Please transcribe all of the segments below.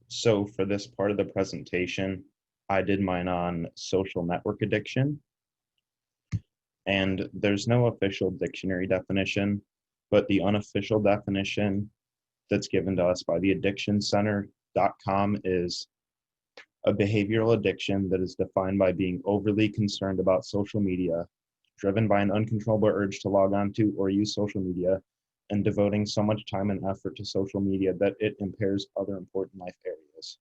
So for this part of the presentation, I did mine on social network addiction, and there's no official dictionary definition, but the unofficial definition that's given to us by the addictioncenter.com is a behavioral addiction that is defined by being overly concerned about social media, driven by an uncontrollable urge to log on to or use social media, and devoting so much time and effort to social media that it impairs other important life areas.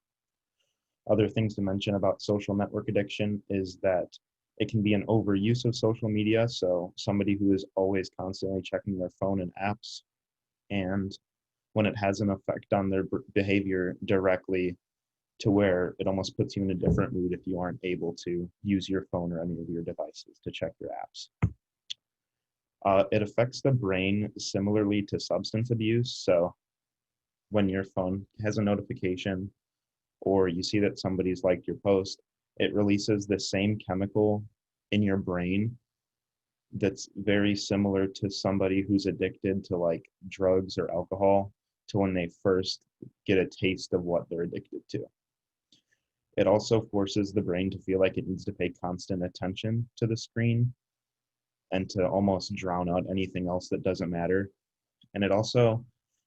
Other things to mention about social network addiction is that it can be an overuse of social media. So somebody who is always constantly checking their phone and apps, and when it has an effect on their behavior directly to where it almost puts you in a different mood if you aren't able to use your phone or any of your devices to check your apps. It affects the brain similarly to substance abuse. So when your phone has a notification or you see that somebody's liked your post, it releases the same chemical in your brain that's very similar to somebody who's addicted to like drugs or alcohol to when they first get a taste of what they're addicted to. It also forces the brain to feel like it needs to pay constant attention to the screen and to almost drown out anything else that doesn't matter. And it also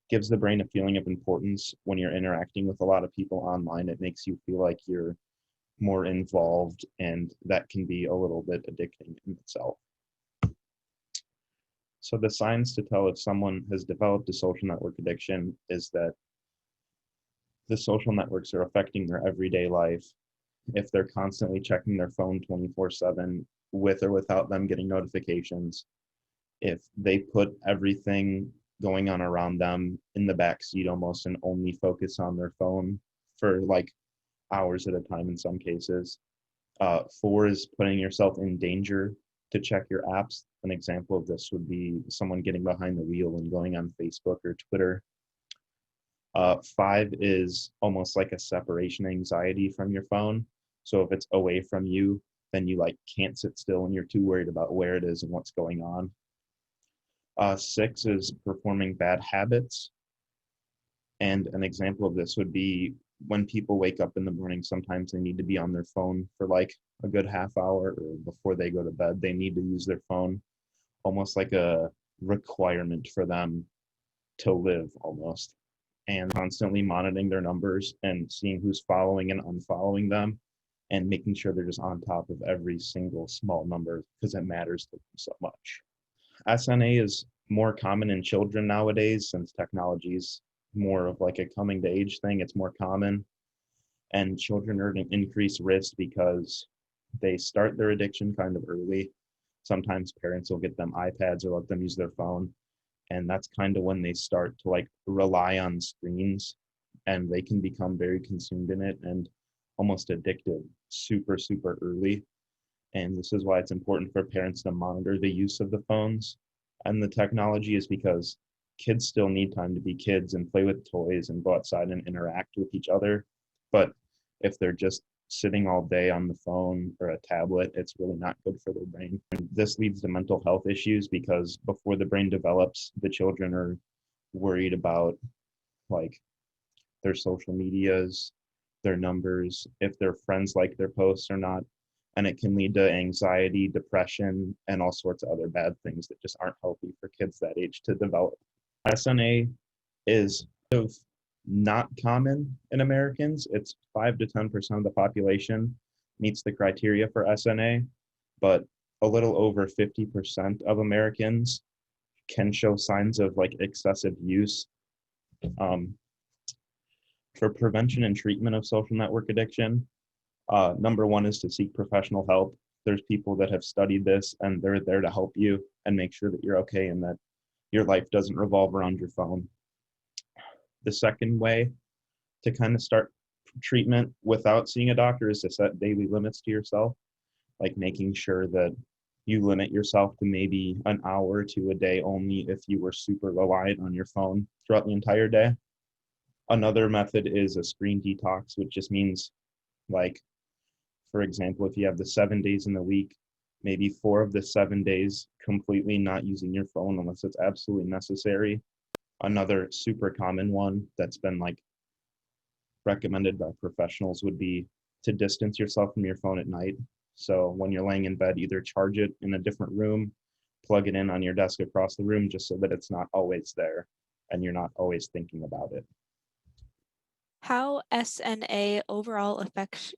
gives the brain a feeling of importance when you're interacting with a lot of people online. It makes you feel like you're more involved, and that can be a little bit addicting in itself. So the signs to tell if someone has developed a social network addiction is that the social networks are affecting their everyday life. If they're constantly checking their phone 24/7 with or without them getting notifications, if they put everything going on around them in the back seat almost and only focus on their phone for like hours at a time in some cases. 4 is putting yourself in danger to check your apps. An example of this would be someone getting behind the wheel and going on Facebook or Twitter. 5 is almost like a separation anxiety from your phone. So if it's away from you, then you like can't sit still and you're too worried about where it is and what's going on. 6 is performing bad habits. And an example of this would be when people wake up in the morning, sometimes they need to be on their phone for like a good half hour, or before they go to bed, they need to use their phone, almost like a requirement for them to live almost. And constantly monitoring their numbers and seeing who's following and unfollowing them and making sure they're just on top of every single small number because it matters to them so much. SNA is more common in children nowadays since technology is more of like a coming to age thing. It's more common, and children are at an increased risk because they start their addiction kind of early. Sometimes parents will get them iPads or let them use their phone, and that's kind of when they start to like rely on screens, and they can become very consumed in it and almost addicted super early. And this is why it's important for parents to monitor the use of the phones and the technology, is because kids still need time to be kids and play with toys and go outside and interact with each other. But if they're just sitting all day on the phone or a tablet, it's really not good for their brain. And this leads to mental health issues because before the brain develops, the children are worried about like their social medias, their numbers, if their friends like their posts or not. And it can lead to anxiety, depression, and all sorts of other bad things that just aren't healthy for kids that age to develop. SNA is not common in Americans. It's 5 to 10% of the population meets the criteria for SNA, but a little over 50% of Americans can show signs of like excessive use. For prevention and treatment of social network addiction, number 1 is to seek professional help. There's people that have studied this and they're there to help you and make sure that you're okay and that your life doesn't revolve around your phone. The second way to kind of start treatment without seeing a doctor is to set daily limits to yourself, like making sure that you limit yourself to maybe an hour to a day only if you were super reliant on your phone throughout the entire day. Another method is a screen detox, which just means like, for example, if you have the 7 days in the week, maybe 4 of the 7 days completely not using your phone unless it's absolutely necessary. Another super common one that's been like recommended by professionals would be to distance yourself from your phone at night. So when you're laying in bed, either charge it in a different room, plug it in on your desk across the room, just so that it's not always there and you're not always thinking about it. How SNA overall affects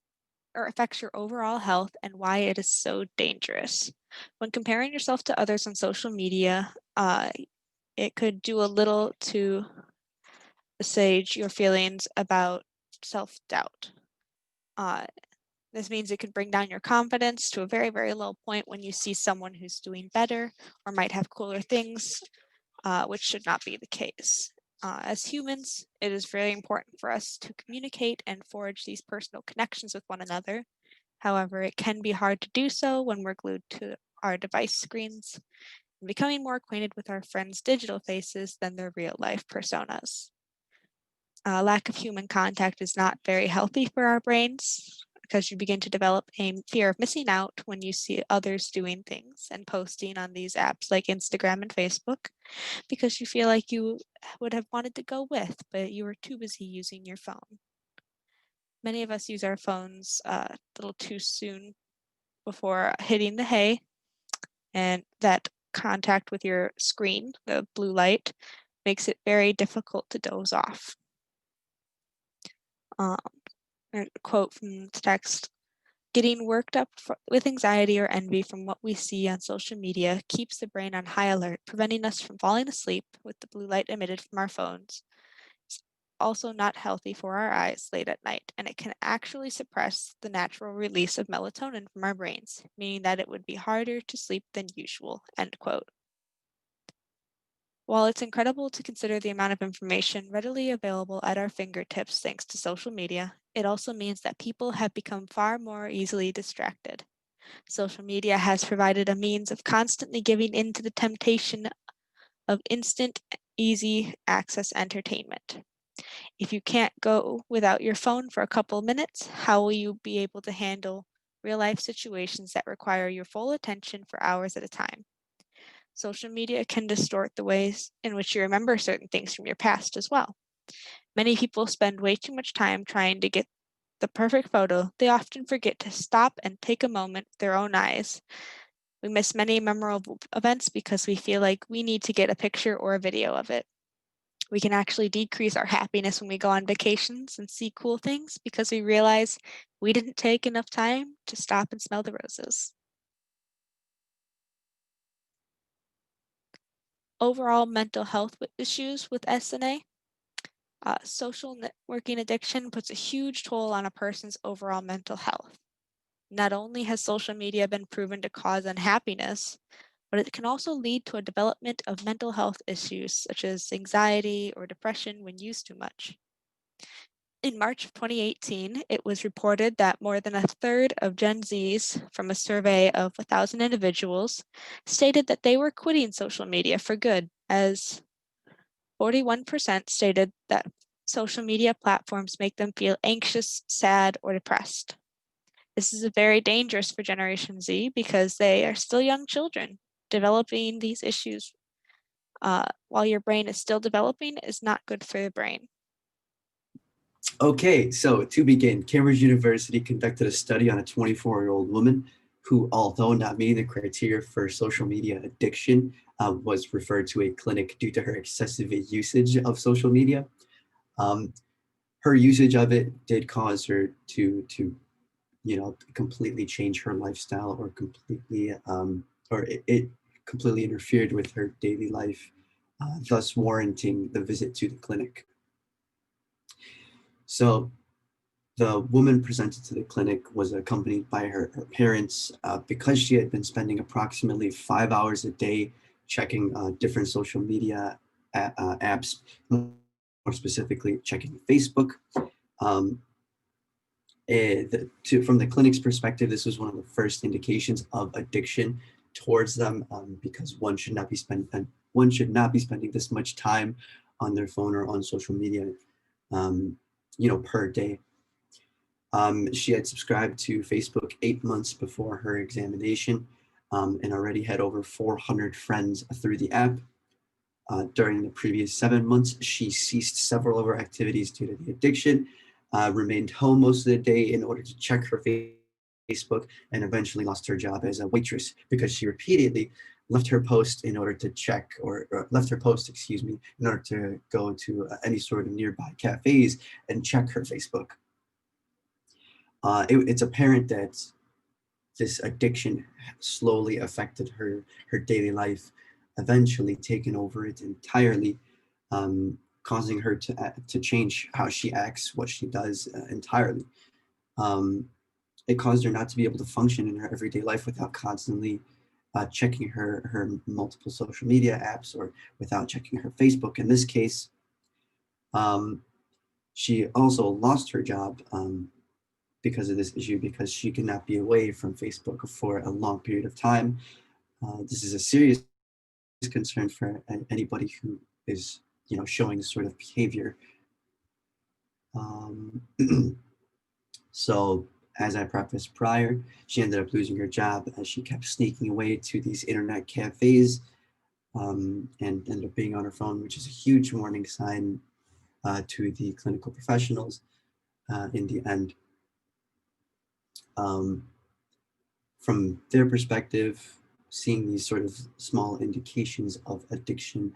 your overall health and why it is so dangerous. When comparing yourself to others on social media, it could do a little to assuage your feelings about self-doubt. This means it could bring down your confidence to a very, very low point when you see someone who's doing better or might have cooler things, which should not be the case. As humans, it is very important for us to communicate and forge these personal connections with one another. However, it can be hard to do so when we're glued to our device screens and becoming more acquainted with our friends' digital faces than their real life personas. Lack of human contact is not very healthy for our brains because you begin to develop a fear of missing out when you see others doing things and posting on these apps like Instagram and Facebook because you feel like you would have wanted to go with, but you were too busy using your phone. Many of us use our phones a little too soon before hitting the hay, and that contact with your screen, the blue light, makes it very difficult to doze off. A quote from the text, getting worked up with anxiety or envy from what we see on social media keeps the brain on high alert, preventing us from falling asleep with the blue light emitted from our phones. It's also not healthy for our eyes late at night, and it can actually suppress the natural release of melatonin from our brains, meaning that it would be harder to sleep than usual, end quote. While it's incredible to consider the amount of information readily available at our fingertips thanks to social media, it also means that people have become far more easily distracted. Social media has provided a means of constantly giving in to the temptation of instant, easy access entertainment. If you can't go without your phone for a couple of minutes, how will you be able to handle real life situations that require your full attention for hours at a time? Social media can distort the ways in which you remember certain things from your past as well. Many people spend way too much time trying to get the perfect photo. They often forget to stop and take a moment with their own eyes. We miss many memorable events because we feel like we need to get a picture or a video of it. We can actually decrease our happiness when we go on vacations and see cool things because we realize we didn't take enough time to stop and smell the roses. Overall mental health issues with SNA. Social networking addiction puts a huge toll on a person's overall mental health. Not only has social media been proven to cause unhappiness, but it can also lead to a development of mental health issues such as anxiety or depression when used too much. In March of 2018, it was reported that more than a third of Gen Zs from a survey of 1,000 individuals stated that they were quitting social media for good, as 41% stated that social media platforms make them feel anxious, sad, or depressed. This is very dangerous for Generation Z because they are still young children. Developing these issues while your brain is still developing is not good for the brain. Okay, so to begin, Cambridge University conducted a study on a 24-year-old woman who, although not meeting the criteria for social media addiction, was referred to a clinic due to her excessive usage of social media. Her usage of it did cause her to completely change her lifestyle, or completely, or it completely interfered with her daily life, thus warranting the visit to the clinic. So the woman presented to the clinic was accompanied by her parents because she had been spending approximately 5 hours a day checking different social media apps, more specifically checking Facebook. From the clinic's perspective, this was one of the first indications of addiction towards them, because one should not be spending this much time on their phone or on social media, per day. She had subscribed to Facebook 8 months before her examination, and already had over 400 friends through the app. During the previous 7 months, she ceased several of her activities due to the addiction, remained home most of the day in order to check her Facebook, and eventually lost her job as a waitress because she repeatedly left her post in order to check, or left her post, excuse me, in order to go to any sort of nearby cafes and check her Facebook. It's apparent that this addiction slowly affected her daily life, eventually taking over it entirely, causing her to change how she acts, what she does entirely. It caused her not to be able to function in her everyday life without constantly checking her multiple social media apps, or without checking her Facebook. In this case, she also lost her job because of this issue, because she could not be away from Facebook for a long period of time. This is a serious concern for anybody who is, showing this sort of behavior. So, as I prefaced prior, she ended up losing her job as she kept sneaking away to these internet cafes, and ended up being on her phone, which is a huge warning sign to the clinical professionals in the end. From their perspective, seeing these sort of small indications of addiction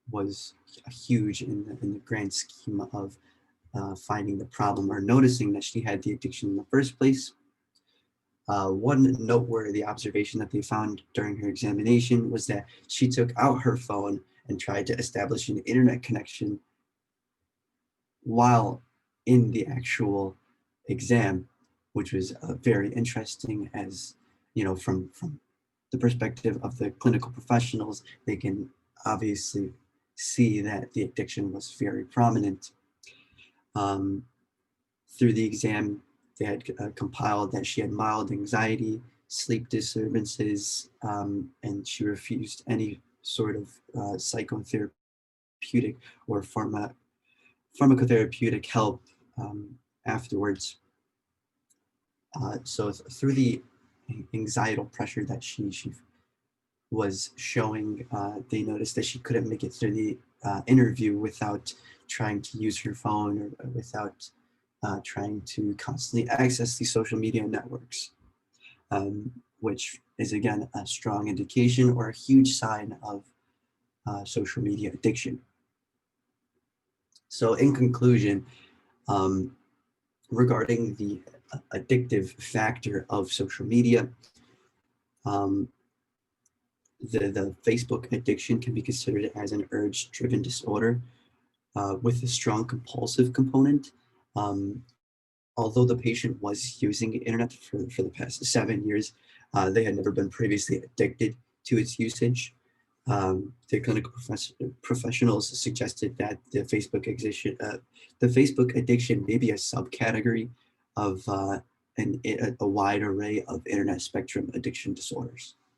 was huge in the grand scheme of finding the problem, or noticing that she had the addiction in the first place. One noteworthy observation that they found during her examination was that she took out her phone and tried to establish an internet connection while in the actual exam, which was very interesting, as from the perspective of the clinical professionals, they can obviously see that the addiction was very prominent. Through the exam, they had compiled that she had mild anxiety, sleep disturbances, and she refused any sort of psychotherapeutic or pharmacotherapeutic help afterwards. So through the anxietal pressure that she was showing, they noticed that she couldn't make it through the interview without trying to use her phone, or without trying to constantly access these social media networks, which is again a strong indication or a huge sign of social media addiction. So in conclusion, regarding the addictive factor of social media, the Facebook addiction can be considered as an urge-driven disorder with a strong compulsive component. Although the patient was using the internet for the past 7 years, they had never been previously addicted to its usage. The clinical professionals suggested that the Facebook addiction may be a subcategory of a wide array of internet spectrum addiction disorders.